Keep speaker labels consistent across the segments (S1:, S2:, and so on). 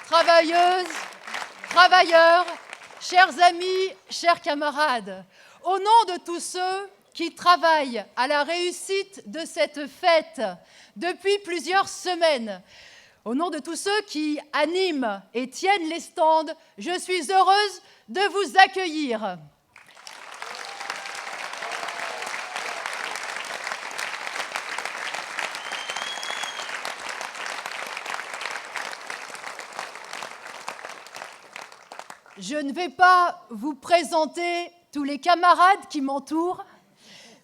S1: travailleuses, travailleurs, chers amis, chers camarades, au nom de tous ceux qui travaillent à la réussite de cette fête depuis plusieurs semaines, au nom de tous ceux qui animent et tiennent les stands, je suis heureuse de vous accueillir. Je ne vais pas vous présenter tous les camarades qui m'entourent,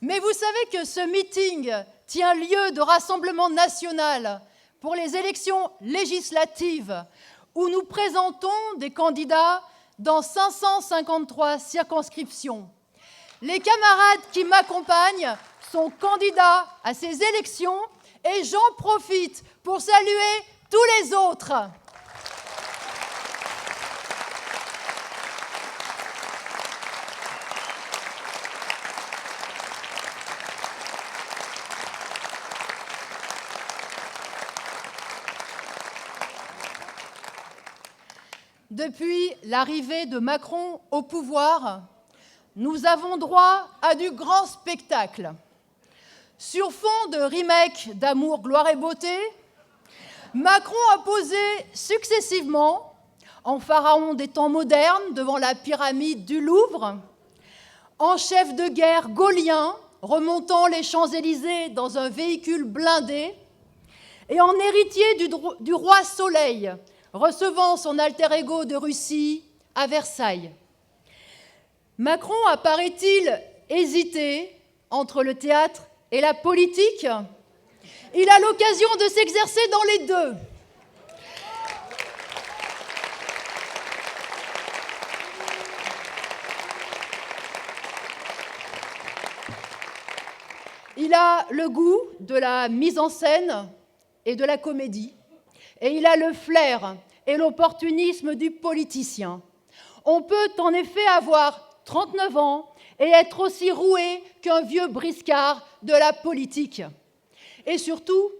S1: mais vous savez que ce meeting tient lieu de rassemblement national pour les élections législatives où nous présentons des candidats dans 553 circonscriptions. Les camarades qui m'accompagnent sont candidats à ces élections et j'en profite pour saluer tous les autres. Depuis l'arrivée de Macron au pouvoir, nous avons droit à du grand spectacle. Sur fond de remake d'Amour, gloire et beauté, Macron a posé successivement, en pharaon des temps modernes devant la pyramide du Louvre, en chef de guerre gaulien remontant les Champs-Élysées dans un véhicule blindé, et en héritier du roi Soleil, recevant son alter ego de Russie à Versailles. Macron a, paraît-il, hésité entre le théâtre et la politique. Il a l'occasion de s'exercer dans les deux. Il a le goût de la mise en scène et de la comédie. Et il a le flair et l'opportunisme du politicien. On peut en effet avoir 39 ans et être aussi roué qu'un vieux briscard de la politique. Et surtout,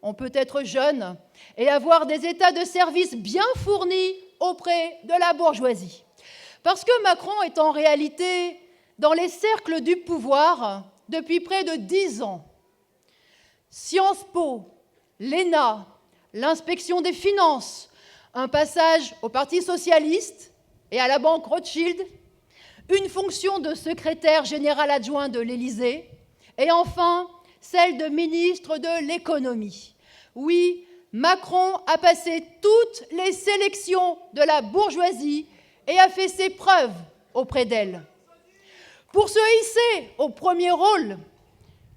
S1: on peut être jeune et avoir des états de service bien fournis auprès de la bourgeoisie. Parce que Macron est en réalité dans les cercles du pouvoir depuis près de 10 ans. Sciences Po, l'ENA, l'inspection des finances, un passage au Parti socialiste et à la banque Rothschild, une fonction de secrétaire général adjoint de l'Élysée et enfin celle de ministre de l'économie. Oui, Macron a passé toutes les sélections de la bourgeoisie et a fait ses preuves auprès d'elle. Pour se hisser au premier rôle,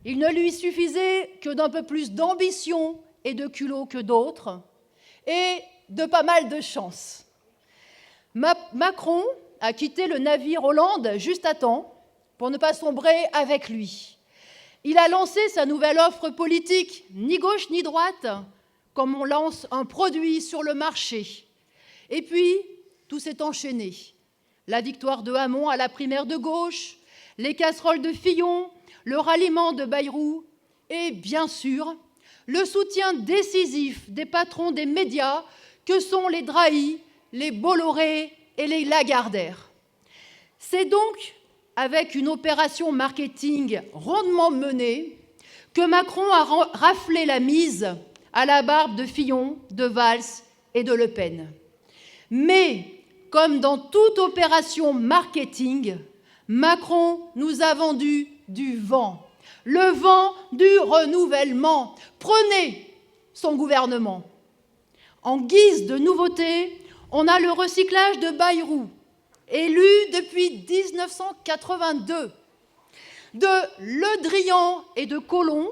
S1: il ne lui suffisait que d'un peu plus d'ambition et de culot que d'autres, et de pas mal de chance. Macron a quitté le navire Hollande juste à temps pour ne pas sombrer avec lui. Il a lancé sa nouvelle offre politique, ni gauche ni droite, comme on lance un produit sur le marché. Et puis, tout s'est enchaîné. La victoire de Hamon à la primaire de gauche, les casseroles de Fillon, le ralliement de Bayrou, et bien sûr, le soutien décisif des patrons des médias que sont les Drahi, les Bolloré et les Lagardère. C'est donc avec une opération marketing rondement menée que Macron a raflé la mise à la barbe de Fillon, de Valls et de Le Pen. Mais, comme dans toute opération marketing, Macron nous a vendu du vent. Le vent du renouvellement. Prenez son gouvernement. En guise de nouveauté, on a le recyclage de Bayrou, élu depuis 1982, de Le Drian et de Collomb,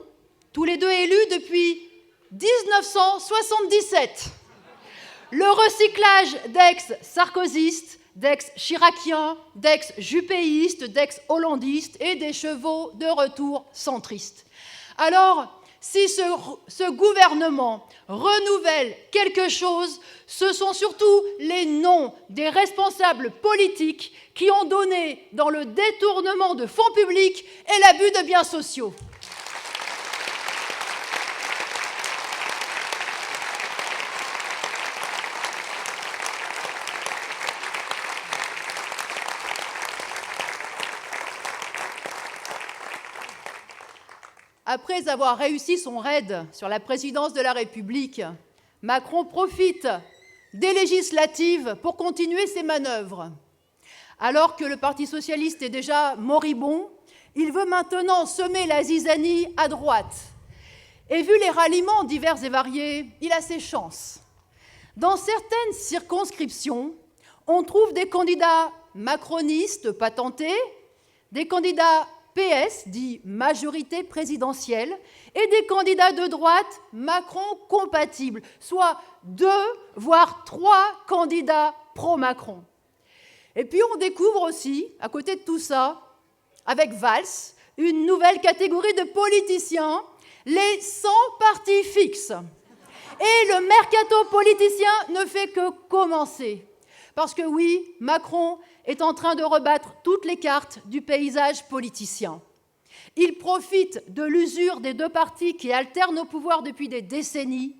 S1: tous les deux élus depuis 1977. Le recyclage d'ex-sarkozystes, d'ex-chiraciens, d'ex-juppéistes, d'ex-hollandistes et des chevaux de retour centristes. Alors, si ce gouvernement renouvelle quelque chose, ce sont surtout les noms des responsables politiques qui ont donné dans le détournement de fonds publics et l'abus de biens sociaux. Après avoir réussi son raid sur la présidence de la République, Macron profite des législatives pour continuer ses manœuvres. Alors que le Parti socialiste est déjà moribond, il veut maintenant semer la zizanie à droite. Et vu les ralliements divers et variés, il a ses chances. Dans certaines circonscriptions, on trouve des candidats macronistes patentés, des candidats PS, dit majorité présidentielle, et des candidats de droite Macron compatibles, soit 2, voire 3 candidats pro-Macron. Et puis on découvre aussi, à côté de tout ça, avec Valls, une nouvelle catégorie de politiciens, les sans parti fixe. Et le mercato politicien ne fait que commencer. Parce que oui, Macron est en train de rebattre toutes les cartes du paysage politicien. Il profite de l'usure des 2 partis qui alternent au pouvoir depuis des décennies,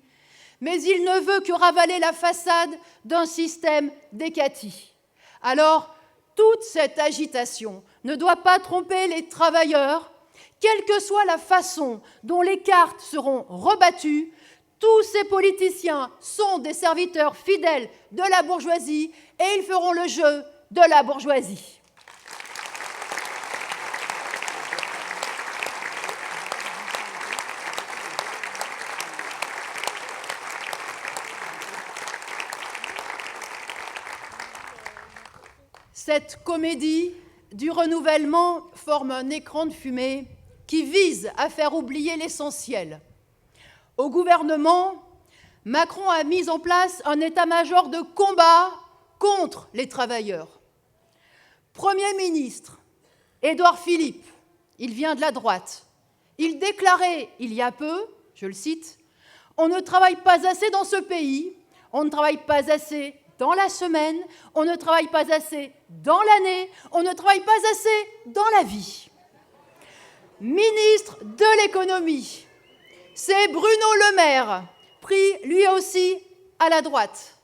S1: mais il ne veut que ravaler la façade d'un système décati. Alors, toute cette agitation ne doit pas tromper les travailleurs, quelle que soit la façon dont les cartes seront rebattues. Tous ces politiciens sont des serviteurs fidèles de la bourgeoisie et ils feront le jeu de la bourgeoisie. Cette comédie du renouvellement forme un écran de fumée qui vise à faire oublier l'essentiel. Au gouvernement, Macron a mis en place un état-major de combat contre les travailleurs. Premier ministre, Édouard Philippe, il vient de la droite. Il déclarait il y a peu, je le cite, « On ne travaille pas assez dans ce pays, on ne travaille pas assez dans la semaine, on ne travaille pas assez dans l'année, on ne travaille pas assez dans la vie. » Ministre de l'économie, c'est Bruno Le Maire, pris lui aussi à la droite.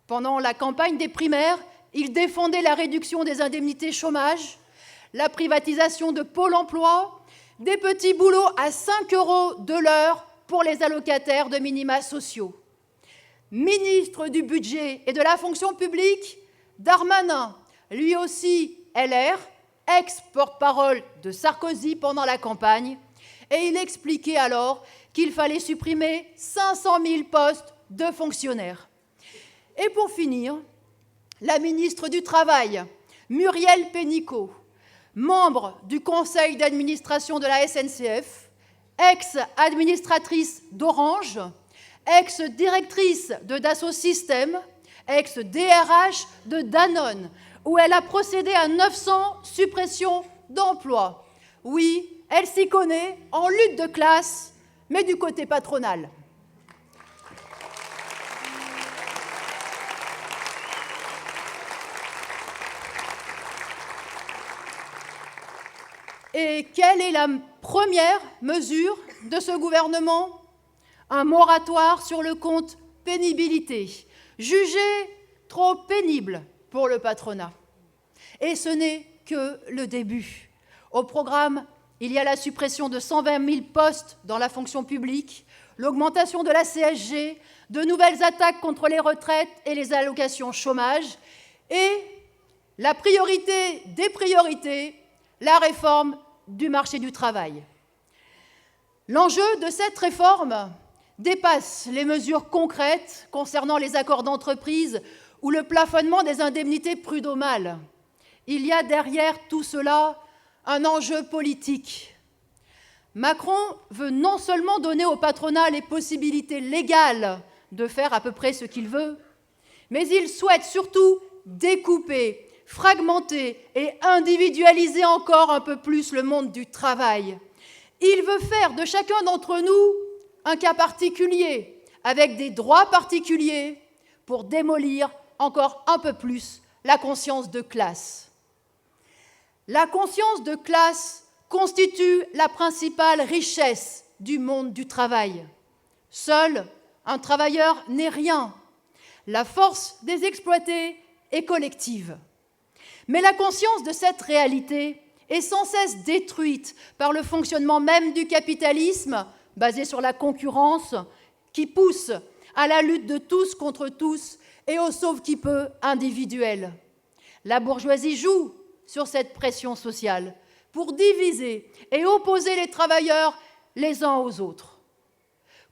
S1: Pendant la campagne des primaires, il défendait la réduction des indemnités chômage, la privatisation de Pôle emploi, des petits boulots à 5 € de l'heure pour les allocataires de minima sociaux. Ministre du budget et de la fonction publique, Darmanin, lui aussi LR, ex-porte-parole de Sarkozy pendant la campagne, et il expliquait alors qu'il fallait supprimer 500 000 postes de fonctionnaires. Et pour finir, la ministre du Travail, Muriel Pénicaud, membre du conseil d'administration de la SNCF, ex-administratrice d'Orange, ex-directrice de Dassault Systèmes, ex-DRH de Danone, où elle a procédé à 900 suppressions d'emplois. Oui, elle s'y connaît en lutte de classe, mais du côté patronal. Et quelle est la première mesure de ce gouvernement ? Un moratoire sur le compte pénibilité, jugé trop pénible pour le patronat. Et ce n'est que le début. Au programme, il y a la suppression de 120 000 postes dans la fonction publique, l'augmentation de la CSG, de nouvelles attaques contre les retraites et les allocations chômage, et la priorité des priorités, la réforme du marché du travail. L'enjeu de cette réforme dépasse les mesures concrètes concernant les accords d'entreprise ou le plafonnement des indemnités prud'homales. Il y a derrière tout cela un enjeu politique. Macron veut non seulement donner au patronat les possibilités légales de faire à peu près ce qu'il veut, mais il souhaite surtout découper, fragmenter et individualiser encore un peu plus le monde du travail. Il veut faire de chacun d'entre nous un cas particulier, avec des droits particuliers, pour démolir encore un peu plus la conscience de classe. La conscience de classe constitue la principale richesse du monde du travail. Seul un travailleur n'est rien. La force des exploités est collective. Mais la conscience de cette réalité et sans cesse détruite par le fonctionnement même du capitalisme, basé sur la concurrence, qui pousse à la lutte de tous contre tous et au sauve-qui-peut individuel. La bourgeoisie joue sur cette pression sociale pour diviser et opposer les travailleurs les uns aux autres.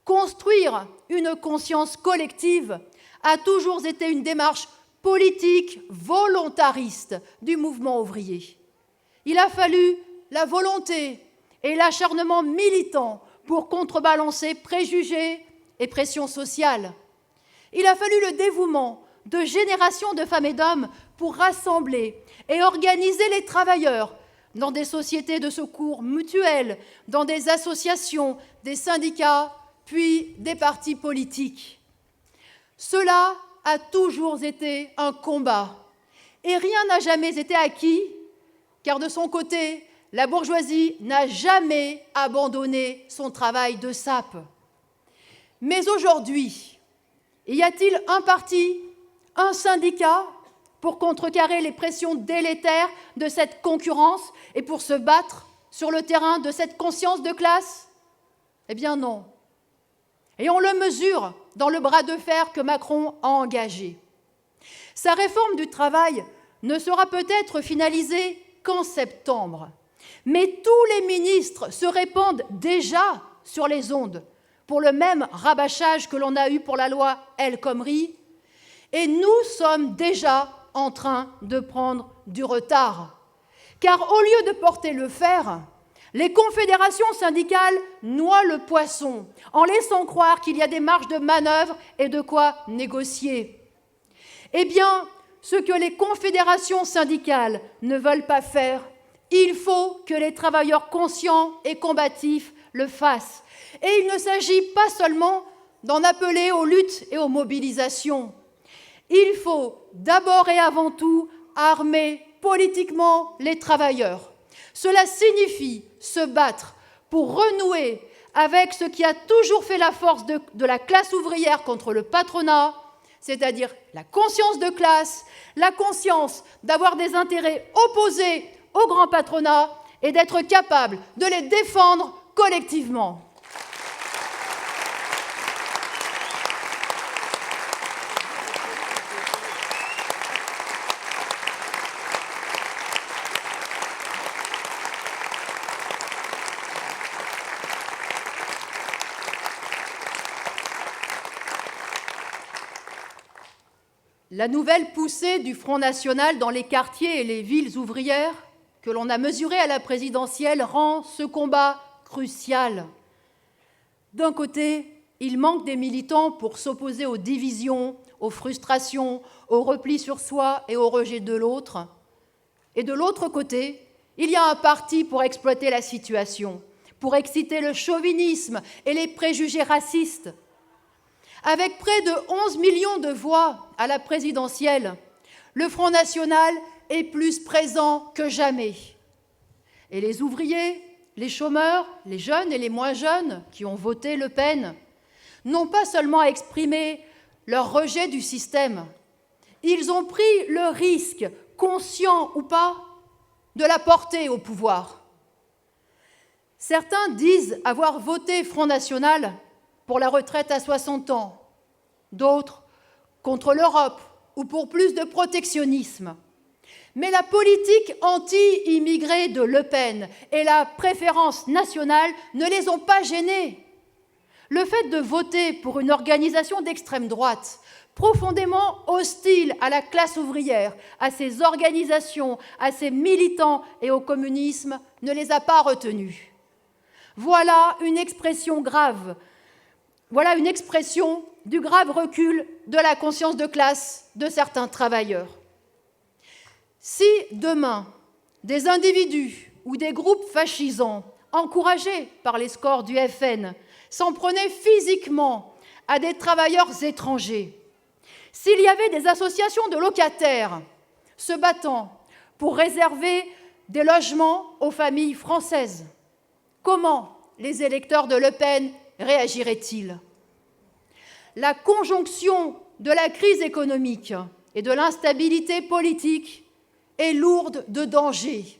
S1: Construire une conscience collective a toujours été une démarche politique volontariste du mouvement ouvrier. Il a fallu la volonté et l'acharnement militant pour contrebalancer préjugés et pressions sociales. Il a fallu le dévouement de générations de femmes et d'hommes pour rassembler et organiser les travailleurs dans des sociétés de secours mutuels, dans des associations, des syndicats, puis des partis politiques. Cela a toujours été un combat, et rien n'a jamais été acquis, car de son côté, la bourgeoisie n'a jamais abandonné son travail de sape. Mais aujourd'hui, y a-t-il un parti, un syndicat pour contrecarrer les pressions délétères de cette concurrence et pour se battre sur le terrain de cette conscience de classe? Eh bien non. Et on le mesure dans le bras de fer que Macron a engagé. Sa réforme du travail ne sera peut-être finalisée qu'en septembre, mais tous les ministres se répandent déjà sur les ondes pour le même rabâchage que l'on a eu pour la loi El Khomri, et nous sommes déjà en train de prendre du retard. Car au lieu de porter le fer, les confédérations syndicales noient le poisson en laissant croire qu'il y a des marges de manœuvre et de quoi négocier. Eh bien, ce que les confédérations syndicales ne veulent pas faire, il faut que les travailleurs conscients et combatifs le fassent. Et il ne s'agit pas seulement d'en appeler aux luttes et aux mobilisations. Il faut d'abord et avant tout armer politiquement les travailleurs. Cela signifie se battre pour renouer avec ce qui a toujours fait la force de la classe ouvrière contre le patronat, c'est-à-dire la conscience de classe, la conscience d'avoir des intérêts opposés au grand patronat et d'être capable de les défendre collectivement. La nouvelle poussée du Front national dans les quartiers et les villes ouvrières que l'on a mesurée à la présidentielle rend ce combat crucial. D'un côté, il manque des militants pour s'opposer aux divisions, aux frustrations, au repli sur soi et au rejet de l'autre. Et de l'autre côté, il y a un parti pour exploiter la situation, pour exciter le chauvinisme et les préjugés racistes. Avec près de 11 millions de voix à la présidentielle, le Front national est plus présent que jamais. Et les ouvriers, les chômeurs, les jeunes et les moins jeunes qui ont voté Le Pen n'ont pas seulement exprimé leur rejet du système, ils ont pris le risque, conscient ou pas, de la porter au pouvoir. Certains disent avoir voté Front national pour la retraite à 60 ans, d'autres contre l'Europe ou pour plus de protectionnisme. Mais la politique anti-immigrée de Le Pen et la préférence nationale ne les ont pas gênés. Le fait de voter pour une organisation d'extrême droite, profondément hostile à la classe ouvrière, à ses organisations, à ses militants et au communisme, ne les a pas retenus. Voilà une expression grave. Voilà une expression du grave recul de la conscience de classe de certains travailleurs. Si demain, des individus ou des groupes fascisants, encouragés par les scores du FN, s'en prenaient physiquement à des travailleurs étrangers, s'il y avait des associations de locataires se battant pour réserver des logements aux familles françaises, comment les électeurs de Le Pen réagiraient-ils? La conjonction de la crise économique et de l'instabilité politique est lourde de dangers.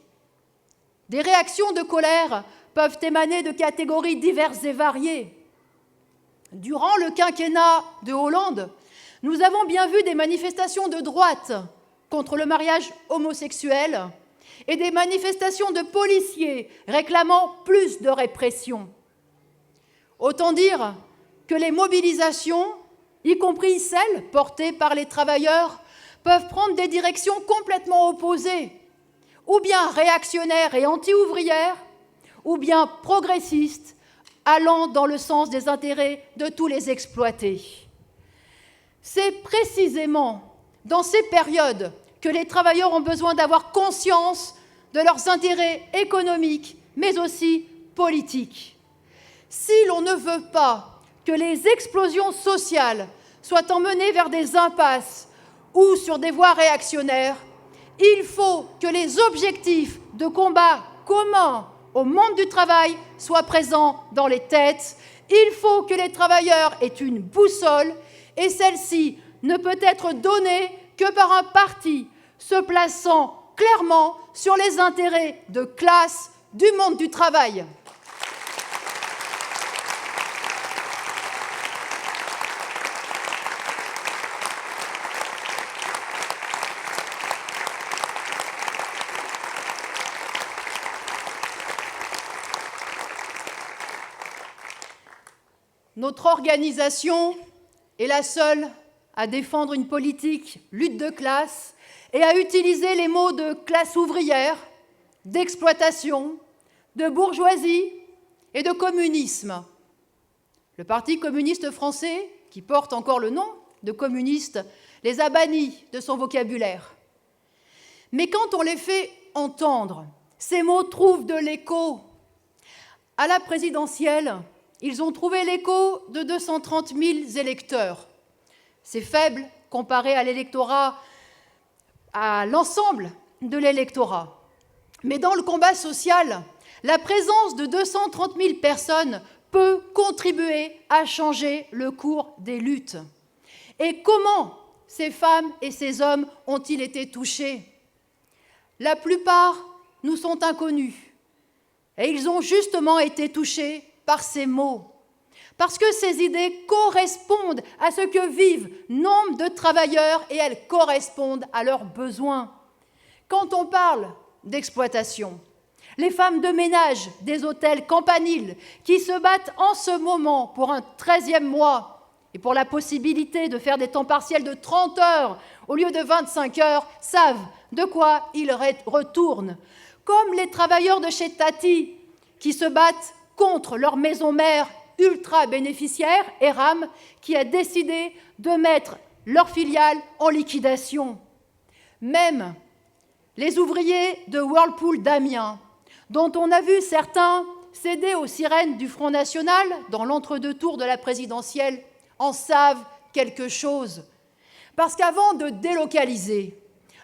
S1: Des réactions de colère peuvent émaner de catégories diverses et variées. Durant le quinquennat de Hollande, nous avons bien vu des manifestations de droite contre le mariage homosexuel et des manifestations de policiers réclamant plus de répression. Autant dire que les mobilisations, y compris celles portées par les travailleurs, peuvent prendre des directions complètement opposées, ou bien réactionnaires et anti-ouvrières, ou bien progressistes, allant dans le sens des intérêts de tous les exploités. C'est précisément dans ces périodes que les travailleurs ont besoin d'avoir conscience de leurs intérêts économiques, mais aussi politiques. Si l'on ne veut pas que les explosions sociales soient emmenées vers des impasses ou sur des voies réactionnaires, il faut que les objectifs de combat communs au monde du travail soient présents dans les têtes. Il faut que les travailleurs aient une boussole et celle-ci ne peut être donnée que par un parti se plaçant clairement sur les intérêts de classe du monde du travail. Notre organisation est la seule à défendre une politique lutte de classe et à utiliser les mots de classe ouvrière, d'exploitation, de bourgeoisie et de communisme. Le Parti communiste français, qui porte encore le nom de communiste, les a bannis de son vocabulaire. Mais quand on les fait entendre, ces mots trouvent de l'écho. À la présidentielle, ils ont trouvé l'écho de 230 000 électeurs. C'est faible comparé à l'électorat, à l'ensemble de l'électorat. Mais dans le combat social, la présence de 230 000 personnes peut contribuer à changer le cours des luttes. Et comment ces femmes et ces hommes ont-ils été touchés? La plupart nous sont inconnus. Et ils ont justement été touchés par ces mots, parce que ces idées correspondent à ce que vivent nombre de travailleurs et elles correspondent à leurs besoins. Quand on parle d'exploitation, les femmes de ménage des hôtels campaniles qui se battent en ce moment pour un 13e mois et pour la possibilité de faire des temps partiels de 30 heures au lieu de 25 heures savent de quoi ils retournent. Comme les travailleurs de chez Tati qui se battent contre leur maison mère ultra-bénéficiaire, Eram, qui a décidé de mettre leur filiale en liquidation. Même les ouvriers de Whirlpool d'Amiens, dont on a vu certains céder aux sirènes du Front National dans l'entre-deux-tours de la présidentielle, en savent quelque chose. Parce qu'avant de délocaliser,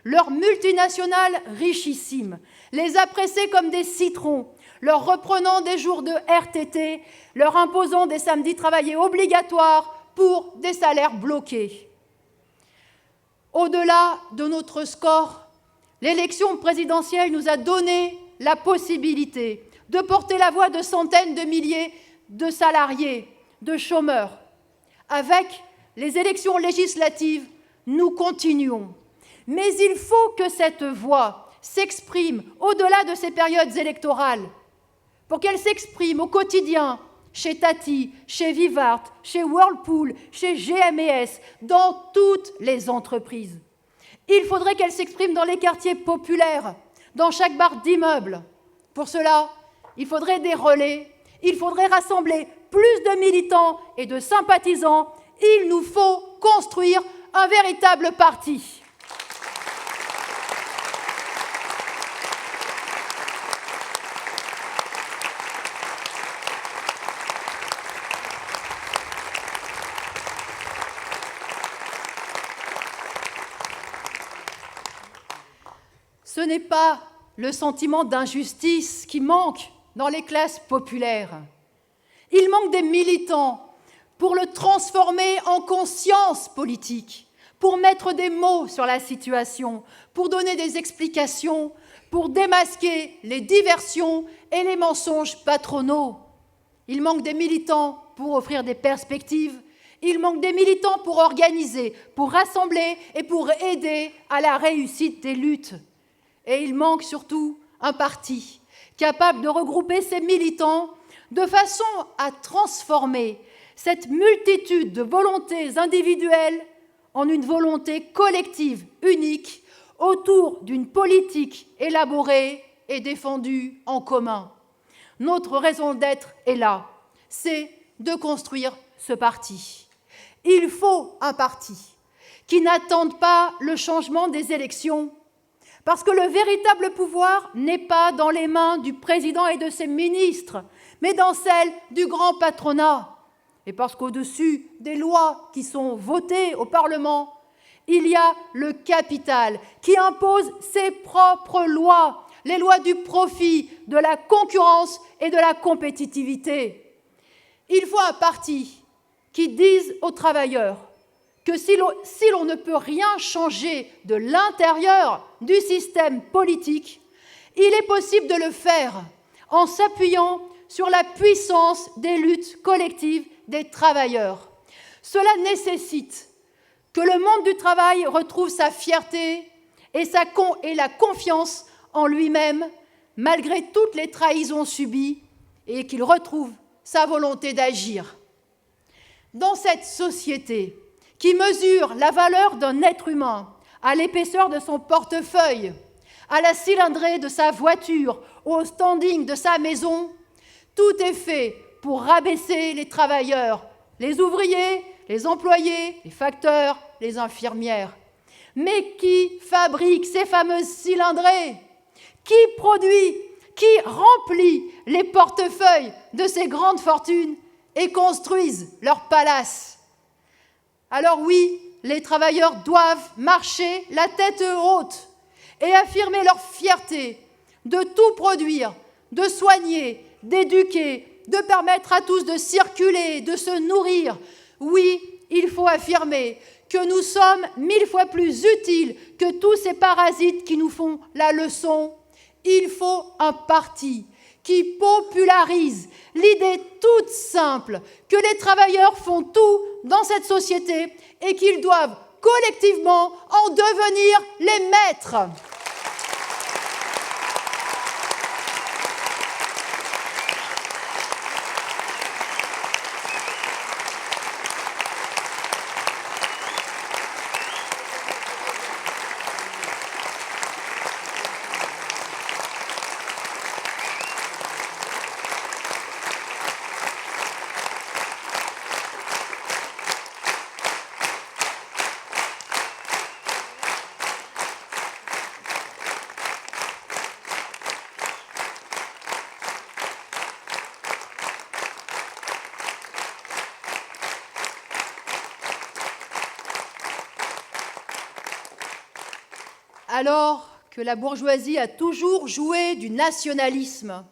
S1: leur multinationale richissime les a pressés comme des citrons, leur reprenant des jours de RTT, leur imposant des samedis travaillés obligatoires pour des salaires bloqués. Au-delà de notre score, l'élection présidentielle nous a donné la possibilité de porter la voix de centaines de milliers de salariés, de chômeurs. Avec les élections législatives, nous continuons. Mais il faut que cette voix s'exprime au-delà de ces périodes électorales, pour qu'elle s'exprime au quotidien, chez Tati, chez Vivart, chez Whirlpool, chez GMES, dans toutes les entreprises. Il faudrait qu'elle s'exprime dans les quartiers populaires, dans chaque barre d'immeuble. Pour cela, il faudrait des relais, il faudrait rassembler plus de militants et de sympathisants. Il nous faut construire un véritable parti. Ce n'est pas le sentiment d'injustice qui manque dans les classes populaires. Il manque des militants pour le transformer en conscience politique, pour mettre des mots sur la situation, pour donner des explications, pour démasquer les diversions et les mensonges patronaux. Il manque des militants pour offrir des perspectives. Il manque des militants pour organiser, pour rassembler et pour aider à la réussite des luttes. Et il manque surtout un parti capable de regrouper ces militants de façon à transformer cette multitude de volontés individuelles en une volonté collective unique autour d'une politique élaborée et défendue en commun. Notre raison d'être est là, c'est de construire ce parti. Il faut un parti qui n'attende pas le changement des élections, parce que le véritable pouvoir n'est pas dans les mains du président et de ses ministres, mais dans celles du grand patronat. Et parce qu'au-dessus des lois qui sont votées au Parlement, il y a le capital qui impose ses propres lois, les lois du profit, de la concurrence et de la compétitivité. Il faut un parti qui dise aux travailleurs que si l'on ne peut rien changer de l'intérieur du système politique, il est possible de le faire en s'appuyant sur la puissance des luttes collectives des travailleurs. Cela nécessite que le monde du travail retrouve sa fierté et la confiance en lui-même, malgré toutes les trahisons subies, et qu'il retrouve sa volonté d'agir. Dans cette société qui mesure la valeur d'un être humain à l'épaisseur de son portefeuille, à la cylindrée de sa voiture, au standing de sa maison, tout est fait pour rabaisser les travailleurs, les ouvriers, les employés, les facteurs, les infirmières. Mais qui fabrique ces fameuses cylindrées? Qui produit, qui remplit les portefeuilles de ces grandes fortunes et construisent leurs palaces? Alors oui, les travailleurs doivent marcher la tête haute et affirmer leur fierté de tout produire, de soigner, d'éduquer, de permettre à tous de circuler, de se nourrir. Oui, il faut affirmer que nous sommes 1000 fois plus utiles que tous ces parasites qui nous font la leçon. Il faut un parti qui popularise l'idée toute simple que les travailleurs font tout dans cette société et qu'ils doivent collectivement en devenir les maîtres. Alors que la bourgeoisie a toujours joué du nationalisme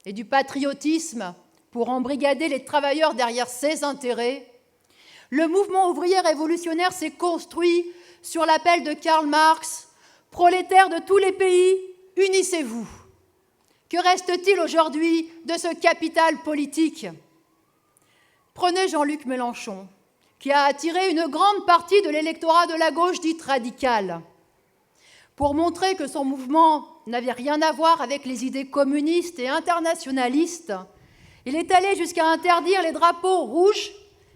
S1: et du patriotisme pour embrigader les travailleurs derrière ses intérêts, le mouvement ouvrier révolutionnaire s'est construit sur l'appel de Karl Marx « Prolétaires de tous les pays, unissez-vous ». Que reste-t-il aujourd'hui de ce capital politique? Prenez Jean-Luc Mélenchon, qui a attiré une grande partie de l'électorat de la gauche dite radicale. Pour montrer que son mouvement n'avait rien à voir avec les idées communistes et internationalistes, il est allé jusqu'à interdire les drapeaux rouges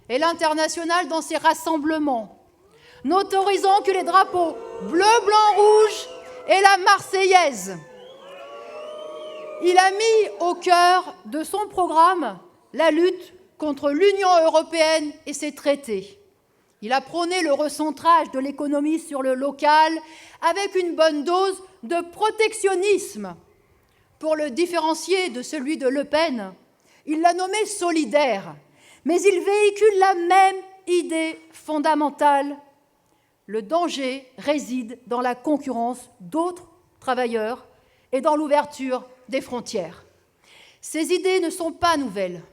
S1: et l'international dans ses rassemblements, n'autorisant que les drapeaux bleu, blanc, rouge et la Marseillaise. Il a mis au cœur de son programme la lutte contre l'Union européenne et ses traités. Il a prôné le recentrage de l'économie sur le local avec une bonne dose de protectionnisme. Pour le différencier de celui de Le Pen, il l'a nommé solidaire, mais il véhicule la même idée fondamentale. Le danger réside dans la concurrence d'autres travailleurs et dans l'ouverture des frontières. Ces idées ne sont pas nouvelles.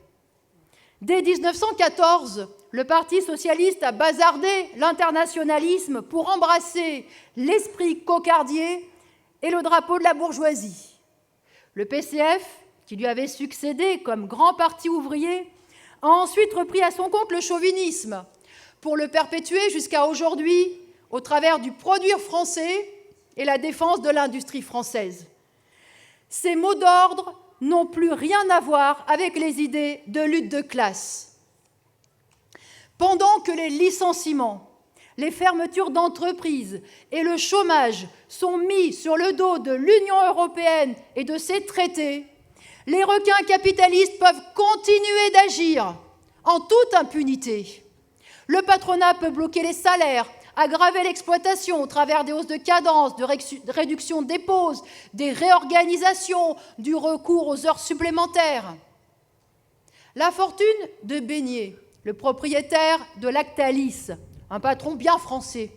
S1: Dès 1914, le Parti socialiste a bazardé l'internationalisme pour embrasser l'esprit cocardier et le drapeau de la bourgeoisie. Le PCF, qui lui avait succédé comme grand parti ouvrier, a ensuite repris à son compte le chauvinisme pour le perpétuer jusqu'à aujourd'hui au travers du produire français et la défense de l'industrie française. Ces mots d'ordre n'ont plus rien à voir avec les idées de lutte de classe. Pendant que les licenciements, les fermetures d'entreprises et le chômage sont mis sur le dos de l'Union européenne et de ses traités, les requins capitalistes peuvent continuer d'agir en toute impunité. Le patronat peut bloquer les salaires, aggraver l'exploitation au travers des hausses de cadence, de réduction des pauses, des réorganisations, du recours aux heures supplémentaires. La fortune de Beignet, le propriétaire de Lactalis, un patron bien français,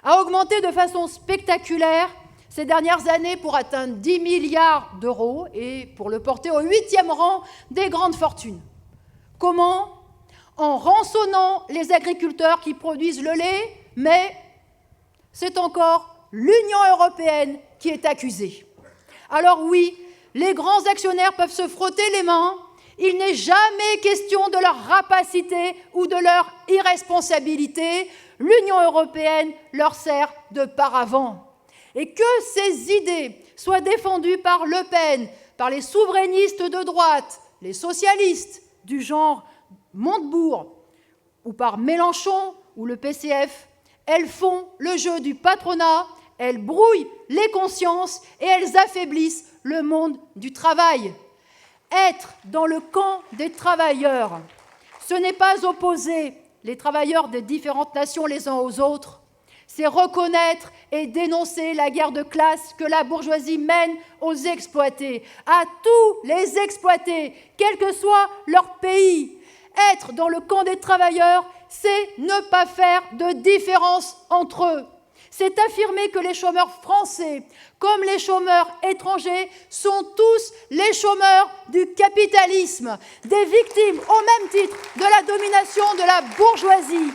S1: a augmenté de façon spectaculaire ces dernières années pour atteindre 10 milliards d'euros et pour le porter au 8e rang des grandes fortunes. Comment ? En rançonnant les agriculteurs qui produisent le lait, mais c'est encore l'Union européenne qui est accusée. Alors oui, les grands actionnaires peuvent se frotter les mains. Il n'est jamais question de leur rapacité ou de leur irresponsabilité. L'Union européenne leur sert de paravent. Et que ces idées soient défendues par Le Pen, par les souverainistes de droite, les socialistes du genre Montebourg, ou par Mélenchon ou le PCF, elles font le jeu du patronat, elles brouillent les consciences et elles affaiblissent le monde du travail. Être dans le camp des travailleurs, ce n'est pas opposer les travailleurs des différentes nations les uns aux autres, c'est reconnaître et dénoncer la guerre de classe que la bourgeoisie mène aux exploités, à tous les exploités, quel que soit leur pays. Être dans le camp des travailleurs, c'est ne pas faire de différence entre eux. C'est affirmer que les chômeurs français, comme les chômeurs étrangers, sont tous les chômeurs du capitalisme, des victimes au même titre de la domination de la bourgeoisie.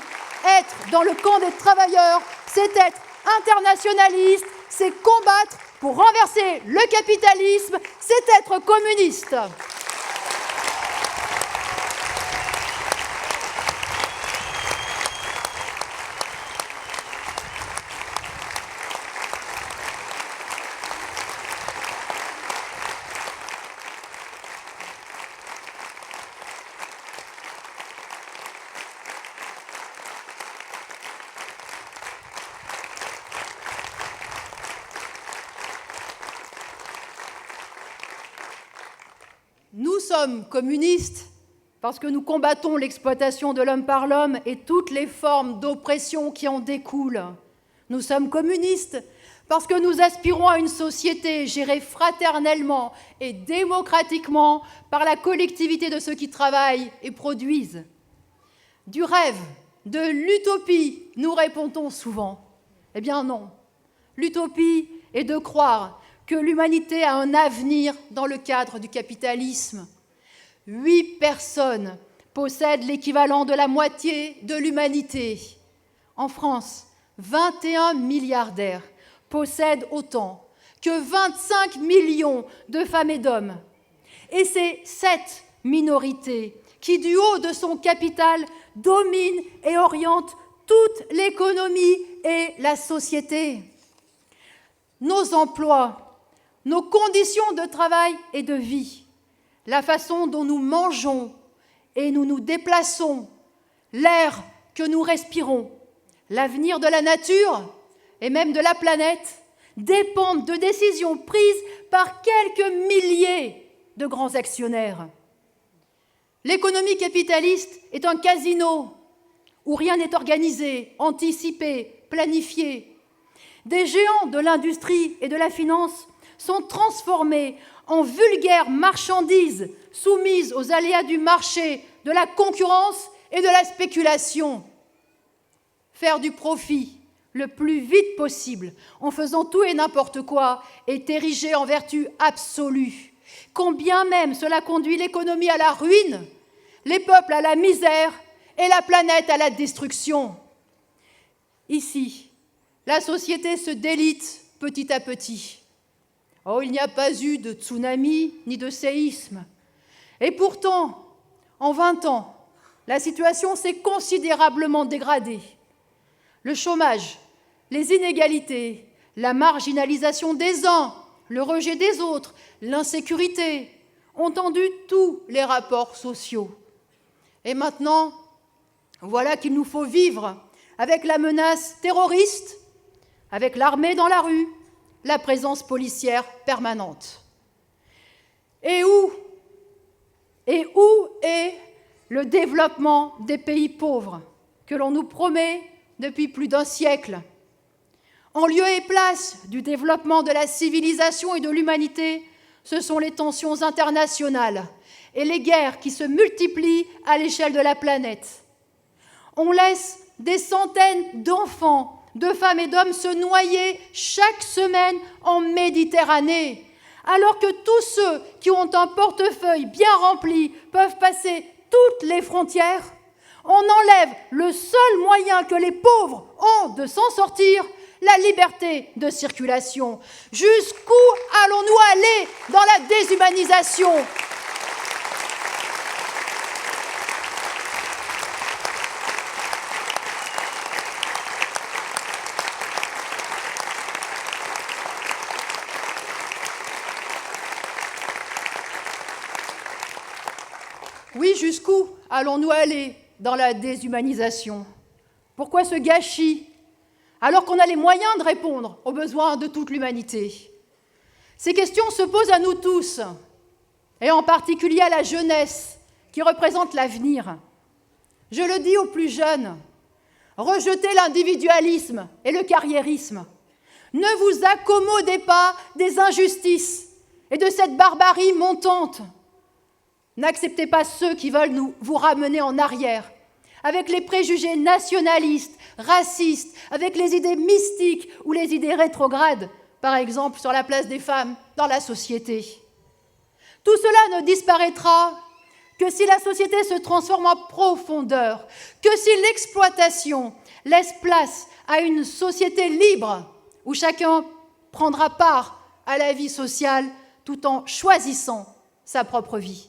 S1: Être dans le camp des travailleurs, c'est être internationaliste, c'est combattre pour renverser le capitalisme, c'est être communiste. Nous sommes communistes parce que nous combattons l'exploitation de l'homme par l'homme et toutes les formes d'oppression qui en découlent. Nous sommes communistes parce que nous aspirons à une société gérée fraternellement et démocratiquement par la collectivité de ceux qui travaillent et produisent. Du rêve, de l'utopie, nous répondons souvent. Eh bien non, l'utopie est de croire que l'humanité a un avenir dans le cadre du capitalisme. 8 personnes possèdent l'équivalent de la moitié de l'humanité. En France, 21 milliardaires possèdent autant que 25 millions de femmes et d'hommes. Et c'est cette minorité qui, du haut de son capital, domine et oriente toute l'économie et la société. Nos emplois, nos conditions de travail et de vie, la façon dont nous mangeons et nous nous déplaçons, l'air que nous respirons, l'avenir de la nature et même de la planète dépendent de décisions prises par quelques milliers de grands actionnaires. L'économie capitaliste est un casino où rien n'est organisé, anticipé, planifié. Des géants de l'industrie et de la finance sont transformés en vulgaires marchandises soumises aux aléas du marché, de la concurrence et de la spéculation. Faire du profit le plus vite possible en faisant tout et n'importe quoi est érigé en vertu absolue. Quand bien même cela conduit l'économie à la ruine, les peuples à la misère et la planète à la destruction. Ici, la société se délite petit à petit. Oh, il n'y a pas eu de tsunami ni de séisme. Et pourtant, en 20 ans, la situation s'est considérablement dégradée. Le chômage, les inégalités, la marginalisation des uns, le rejet des autres, l'insécurité ont tendu tous les rapports sociaux. Et maintenant, voilà qu'il nous faut vivre avec la menace terroriste, avec l'armée dans la rue, la présence policière permanente. Et où est le développement des pays pauvres que l'on nous promet depuis plus d'un siècle? En lieu et place du développement de la civilisation et de l'humanité, ce sont les tensions internationales et les guerres qui se multiplient à l'échelle de la planète. On laisse des centaines d'enfants, de femmes et d'hommes se noyer chaque semaine en Méditerranée, alors que tous ceux qui ont un portefeuille bien rempli peuvent passer toutes les frontières. On enlève le seul moyen que les pauvres ont de s'en sortir, la liberté de circulation. Jusqu'où allons-nous aller dans la déshumanisation ? Oui, jusqu'où allons-nous aller dans la déshumanisation? Pourquoi ce gâchis, alors qu'on a les moyens de répondre aux besoins de toute l'humanité? Ces questions se posent à nous tous, et en particulier à la jeunesse, qui représente l'avenir. Je le dis aux plus jeunes, rejetez l'individualisme et le carriérisme. Ne vous accommodez pas des injustices et de cette barbarie montante. N'acceptez pas ceux qui veulent vous ramener en arrière, avec les préjugés nationalistes, racistes, avec les idées mystiques ou les idées rétrogrades, par exemple sur la place des femmes dans la société. Tout cela ne disparaîtra que si la société se transforme en profondeur, que si l'exploitation laisse place à une société libre, où chacun prendra part à la vie sociale tout en choisissant sa propre vie.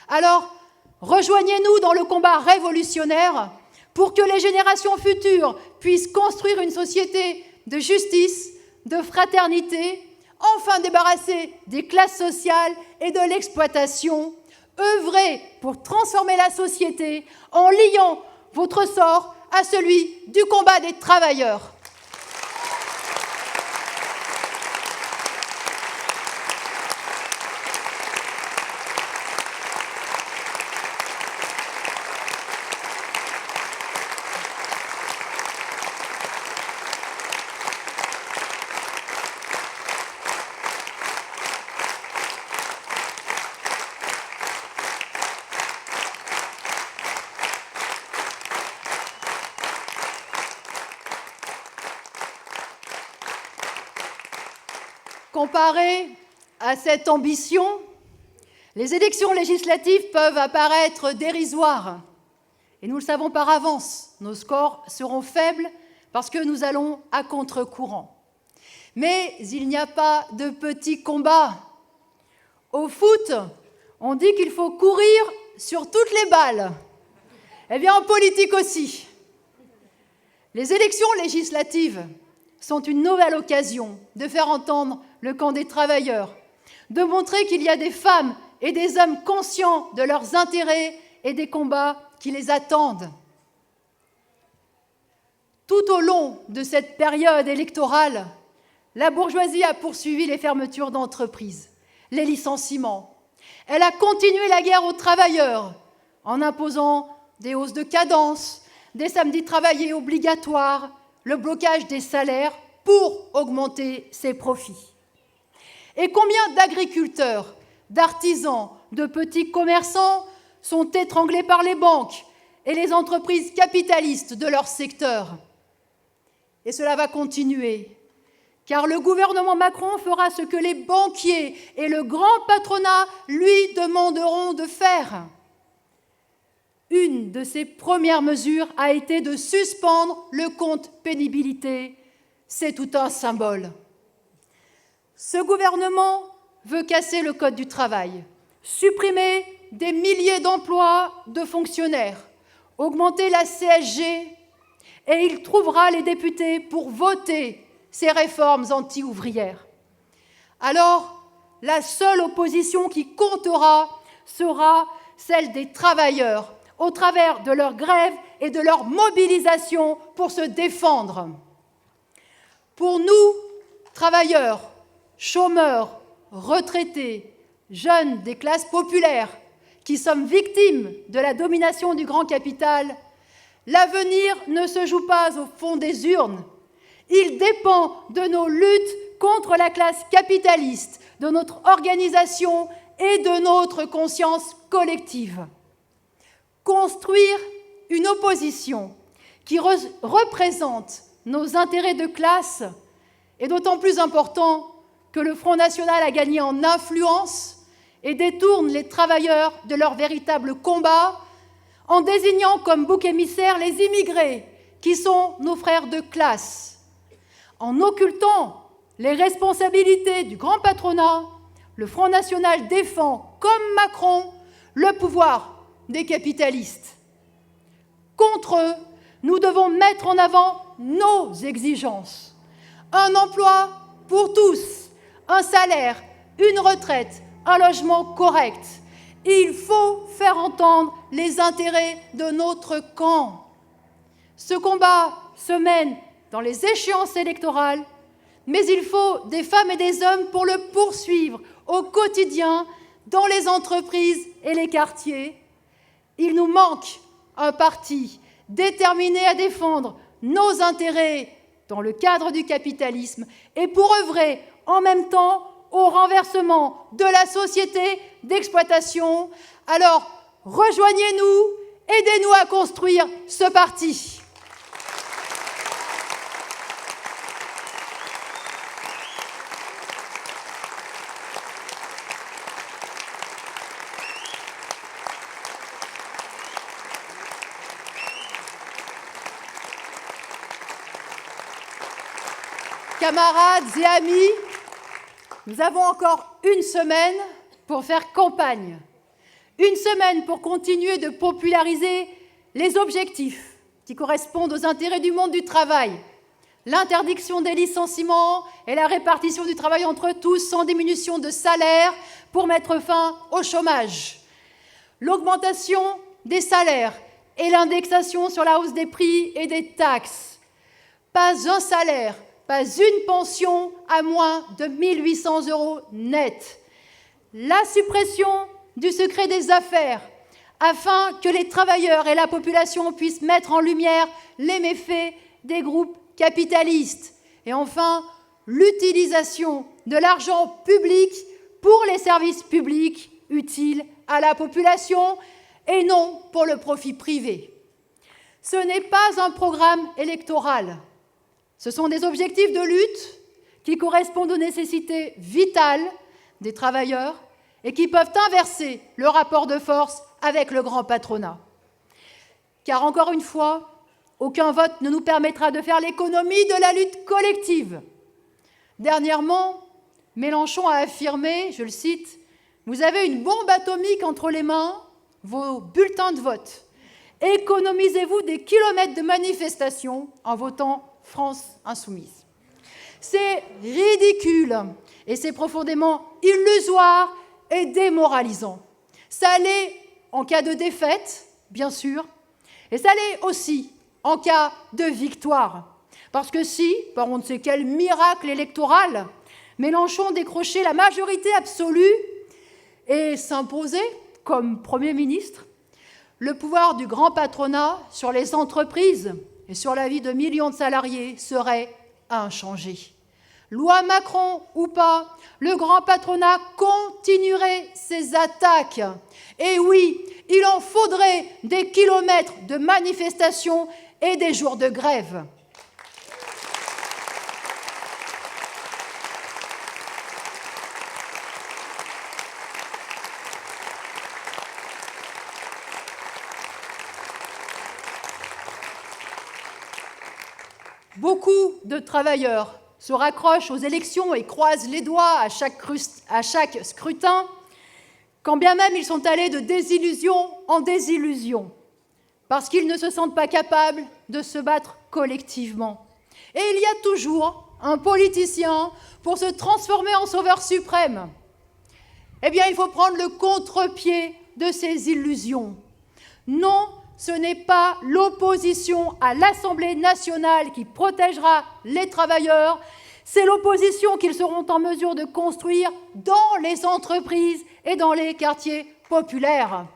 S1: Alors, rejoignez-nous dans le combat révolutionnaire pour que les générations futures puissent construire une société de justice, de fraternité, enfin débarrassée des classes sociales et de l'exploitation. Œuvrez pour transformer la société en liant votre sort à celui du combat des travailleurs. Comparé à cette ambition, les élections législatives peuvent apparaître dérisoires. Et nous le savons par avance, nos scores seront faibles parce que nous allons à contre-courant. Mais il n'y a pas de petits combats. Au foot, on dit qu'il faut courir sur toutes les balles. Eh bien, en politique aussi. Les élections législatives sont une nouvelle occasion de faire entendre le camp des travailleurs, de montrer qu'il y a des femmes et des hommes conscients de leurs intérêts et des combats qui les attendent. Tout au long de cette période électorale, la bourgeoisie a poursuivi les fermetures d'entreprises, les licenciements. Elle a continué la guerre aux travailleurs en imposant des hausses de cadence, des samedis travaillés obligatoires, le blocage des salaires pour augmenter ses profits. Et combien d'agriculteurs, d'artisans, de petits commerçants sont étranglés par les banques et les entreprises capitalistes de leur secteur? Et cela va continuer, car le gouvernement Macron fera ce que les banquiers et le grand patronat lui demanderont de faire. Une de ses premières mesures a été de suspendre le compte pénibilité. C'est tout un symbole. Ce gouvernement veut casser le code du travail, supprimer des milliers d'emplois de fonctionnaires, augmenter la CSG, et il trouvera les députés pour voter ces réformes anti-ouvrières. Alors, la seule opposition qui comptera sera celle des travailleurs, au travers de leur grève et de leur mobilisation pour se défendre. Pour nous, travailleurs, chômeurs, retraités, jeunes des classes populaires, qui sommes victimes de la domination du grand capital, l'avenir ne se joue pas au fond des urnes. Il dépend de nos luttes contre la classe capitaliste, de notre organisation et de notre conscience collective. Construire une opposition qui représente nos intérêts de classe est d'autant plus important que le Front National a gagné en influence et détourne les travailleurs de leur véritable combat en désignant comme bouc émissaire les immigrés, qui sont nos frères de classe. En occultant les responsabilités du grand patronat, le Front National défend, comme Macron, le pouvoir des capitalistes. Contre eux, nous devons mettre en avant nos exigences. Un emploi pour tous, un salaire, une retraite, un logement correct. Il faut faire entendre les intérêts de notre camp. Ce combat se mène dans les échéances électorales, mais il faut des femmes et des hommes pour le poursuivre au quotidien dans les entreprises et les quartiers. Il nous manque un parti déterminé à défendre nos intérêts dans le cadre du capitalisme et pour œuvrer en même temps au renversement de la société d'exploitation. Alors, rejoignez-nous, aidez-nous à construire ce parti. Camarades et amis, nous avons encore une semaine pour faire campagne. Une semaine pour continuer de populariser les objectifs qui correspondent aux intérêts du monde du travail. L'interdiction des licenciements et la répartition du travail entre tous sans diminution de salaire pour mettre fin au chômage. L'augmentation des salaires et l'indexation sur la hausse des prix et des taxes. Pas un salaire, pas une pension à moins de 1 800 € net. La suppression du secret des affaires, afin que les travailleurs et la population puissent mettre en lumière les méfaits des groupes capitalistes. Et enfin, l'utilisation de l'argent public pour les services publics utiles à la population et non pour le profit privé. Ce n'est pas un programme électoral. Ce sont des objectifs de lutte qui correspondent aux nécessités vitales des travailleurs et qui peuvent inverser le rapport de force avec le grand patronat. Car encore une fois, aucun vote ne nous permettra de faire l'économie de la lutte collective. Dernièrement, Mélenchon a affirmé, je le cite, « Vous avez une bombe atomique entre les mains, vos bulletins de vote. Économisez-vous des kilomètres de manifestations en votant France insoumise. » C'est ridicule et c'est profondément illusoire et démoralisant. Ça l'est en cas de défaite, bien sûr, et ça l'est aussi en cas de victoire. Parce que si, par on ne sait quel miracle électoral, Mélenchon décrochait la majorité absolue et s'imposait comme Premier ministre, le pouvoir du grand patronat sur les entreprises et sur la vie de millions de salariés serait inchangé. Loi Macron ou pas, le grand patronat continuerait ses attaques. Et oui, il en faudrait des kilomètres de manifestations et des jours de grève. Beaucoup de travailleurs se raccrochent aux élections et croisent les doigts à chaque scrutin, quand bien même ils sont allés de désillusion en désillusion, parce qu'ils ne se sentent pas capables de se battre collectivement. Et il y a toujours un politicien pour se transformer en sauveur suprême. Eh bien, il faut prendre le contre-pied de ces illusions. Non, ce n'est pas l'opposition à l'Assemblée nationale qui protégera les travailleurs, c'est l'opposition qu'ils seront en mesure de construire dans les entreprises et dans les quartiers populaires.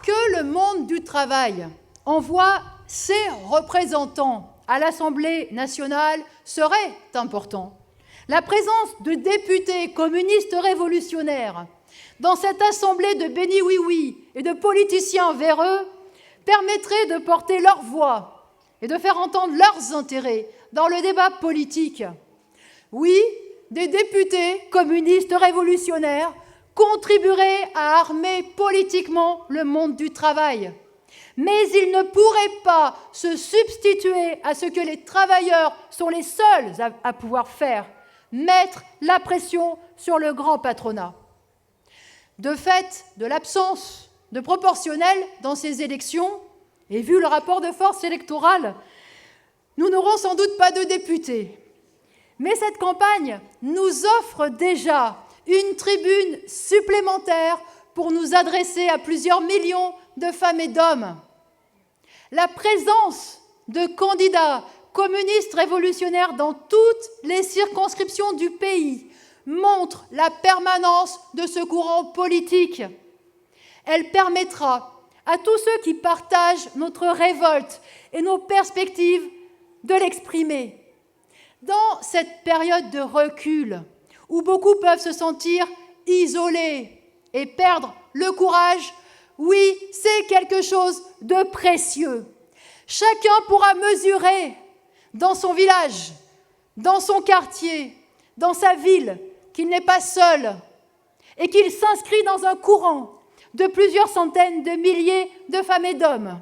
S1: Que le monde du travail envoie ses représentants à l'Assemblée nationale serait important. La présence de députés communistes révolutionnaires dans cette assemblée de béni-oui-oui et de politiciens véreux permettrait de porter leur voix et de faire entendre leurs intérêts dans le débat politique. Oui, des députés communistes révolutionnaires contribueraient à armer politiquement le monde du travail. Mais ils ne pourraient pas se substituer à ce que les travailleurs sont les seuls à pouvoir faire, mettre la pression sur le grand patronat. De fait, de l'absence de proportionnel dans ces élections, et vu le rapport de force électorale, nous n'aurons sans doute pas de députés. Mais cette campagne nous offre déjà une tribune supplémentaire pour nous adresser à plusieurs millions de femmes et d'hommes. La présence de candidats communistes révolutionnaires dans toutes les circonscriptions du pays montre la permanence de ce courant politique. Elle permettra à tous ceux qui partagent notre révolte et nos perspectives de l'exprimer. Dans cette période de recul, où beaucoup peuvent se sentir isolés et perdre le courage, oui, c'est quelque chose de précieux. Chacun pourra mesurer dans son village, dans son quartier, dans sa ville, qu'il n'est pas seul et qu'il s'inscrit dans un courant de plusieurs centaines de milliers de femmes et d'hommes.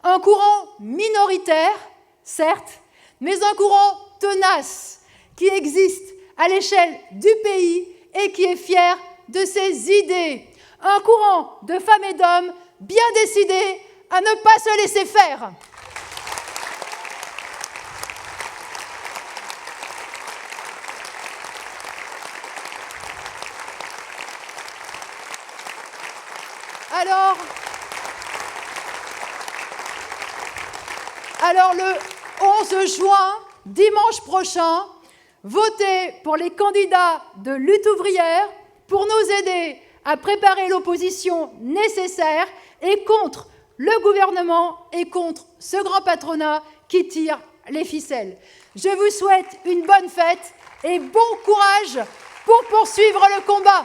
S1: Un courant minoritaire, certes, mais un courant tenace qui existe à l'échelle du pays et qui est fier de ses idées. Un courant de femmes et d'hommes bien décidés à ne pas se laisser faire. Alors le 11 juin, dimanche prochain, votez pour les candidats de Lutte ouvrière pour nous aider à préparer l'opposition nécessaire et contre le gouvernement et contre ce grand patronat qui tire les ficelles. Je vous souhaite une bonne fête et bon courage pour poursuivre le combat.